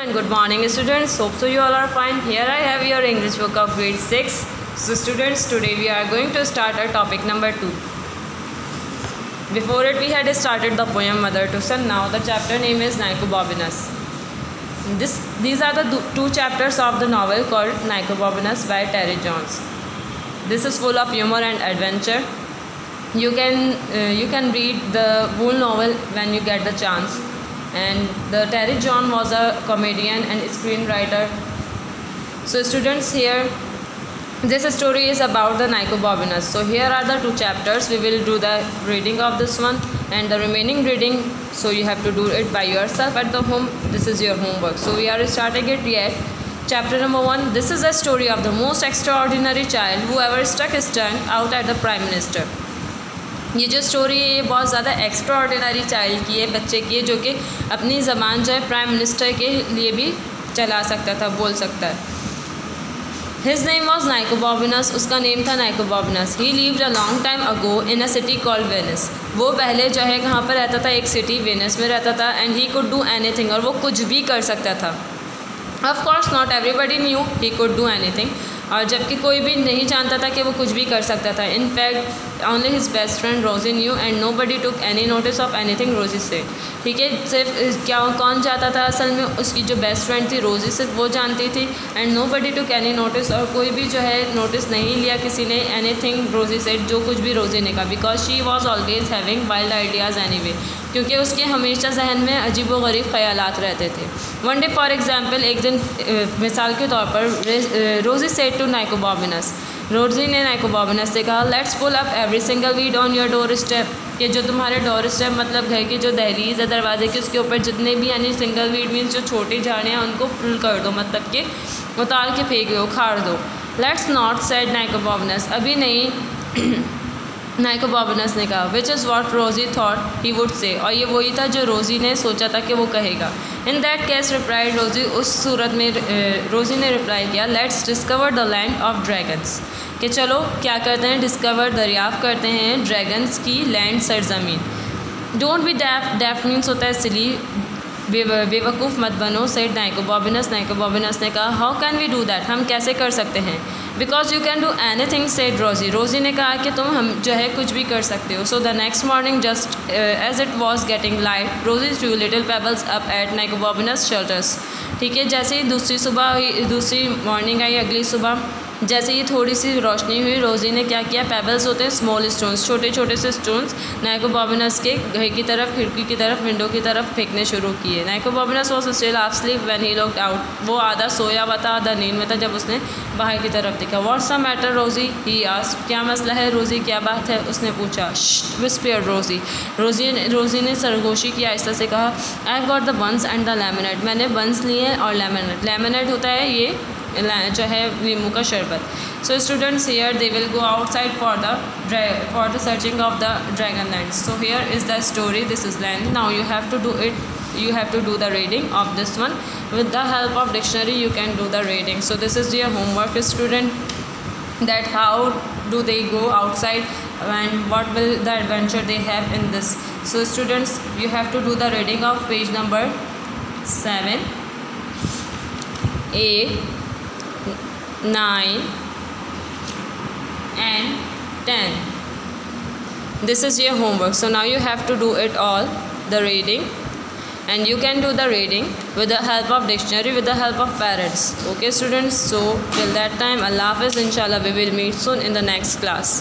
And good morning students, hope so you all are fine. Here I have your English book of grade 6. So students, today we are going to start our topic number 2. Before it we had started the poem Mother to Son. Now the chapter name is Nicobovinus. These are the two chapters of the novel called Nicobovinus by Terry Jones. This is full of humor and adventure. You can read the whole novel when you get the chance. And the Terry Jones was a comedian and screenwriter. So students, here this story is about the Nicobovinus. So here are the two chapters. We will do the reading of this one and the remaining reading, so you have to do it by yourself at the home. This is your homework. So we are starting it yet. Chapter number 1. This is a story of the most extraordinary child who ever stuck his tongue out at the Prime Minister. ये जो story है ये बहुत ज़्यादा extraordinary child की है, बच्चे की है, जो कि अपनी ज़बान जो है प्राइम मिनिस्टर के लिए भी चला सकता था, बोल सकता है. His name was Nicobobinus. उसका नेम था Nicobobinus. He lived a long time ago in a city called Venice. वो पहले जो है कहाँ पर रहता था, एक सिटी वेनिस में रहता था. And he could do anything, और वो कुछ भी कर सकता था. Of course not everybody knew he could do anything, और जबकि कोई भी नहीं जानता था कि वो कुछ भी कर सकता था. In fact only his best friend Rosie knew and nobody took any notice of anything Rosie से. ठीक है, सिर्फ कौन जानता था असल में, उसकी जो बेस्ट फ्रेंड थी रोजी, सिर्फ वो जानती थी. And nobody took any notice, और कोई भी जो है नोटिस नहीं लिया किसी ने एनीथिंग रोजी से, जो कुछ भी रोजी ने कहा. Because she was always having wild ideas anyway, क्योंकि उसके हमेशा जहन में अजीब व गरीब ख्यालात रहते थे. वन डे फॉर एग्जाम्पल, एक दिन मिसाल के तौर पर, रोजी सेड टू नाइकोबोविनस. रोजी ने नाइकोबोविनस से कहा, let's pull up every single weed on your doorstep. कि जो तुम्हारे डोर स्टेप मतलब घर की जो दहलीज है, दरवाजे की, उसके ऊपर जितने भी यानी सिंगल वीड मीन्स जो छोटी झाड़ियाँ हैं उनको पुल कर दो, मतलब कि उतार के फेंक दो, उखाड़ दो. Let's not said Nicobobinus. अभी नहीं नाइकोबोविनस ने कहा. Which is what Rosie thought he would say. और ये वही था जो रोजी ने सोचा था कि वो कहेगा. इन दैट केस रिप्लाइड रोजी. उस सूरत में रोजी ने रिप्लाई किया, let's discover the land of dragons. कि चलो क्या करते हैं, डिस्कवर दरियाफ़ करते हैं ड्रैगन्स की land, Sarzameen. Don't be def means होता है सिली, बेवकूफ़ मत बनो. सेड नाइकोबोविनस. नाइकोबोविनस ने कहा, how can we do that. हम कैसे कर सकते हैं. Because you can do anything said Rosie. Rosie ने कहा कि तुम हम जो है कुछ भी कर सकते हो. So the next morning just as it was getting light Rosie threw little pebbles up at Nicobobinus shelters. ठीक है, जैसे ही दूसरी मॉर्निंग आई, अगली सुबह, जैसे ही थोड़ी सी रोशनी हुई, रोजी ने क्या किया, पेबल्स होते हैं स्मॉल स्टोन्स, छोटे छोटे से स्टोन्स, नाइकोबोविनस के घर की तरफ, खिड़की की तरफ, विंडो की तरफ फेंकने शुरू किए. Nicobobinus was still half sleep when he looked out. वो आधा सोया हुआ था, आधा नींद में था जब उसने बाहर की तरफ देखा. व्हाट्स द मैटर रोजी ही आस्क्ड. क्या मसला है रोजी, क्या बात है, उसने पूछा. विस्पर्ड रोजी. रोजी ने सरगोशी की आहिस्ता से कहा, I have got the buns and the lemonade. मैंने बंस लिए हैं और लेमनेड. लेमनेड होता है ये जो है नींबू का शरबत. So students, here they will go outside for the searching of the dragon land. So here is the story. This is land. Now you have to do the reading of this one. With the help of dictionary you can do the reading. So this is your homework, student, that how do they go outside and what will the adventure they have in this. So students, you have to do the reading of page number 7, 8, 9 and 10. This is your homework. So now you have to do it all, the reading, and you can do the reading with the help of dictionary, with the help of parents. Okay students, so till that time, Allah Hafiz. Inshallah we will meet soon in the next class.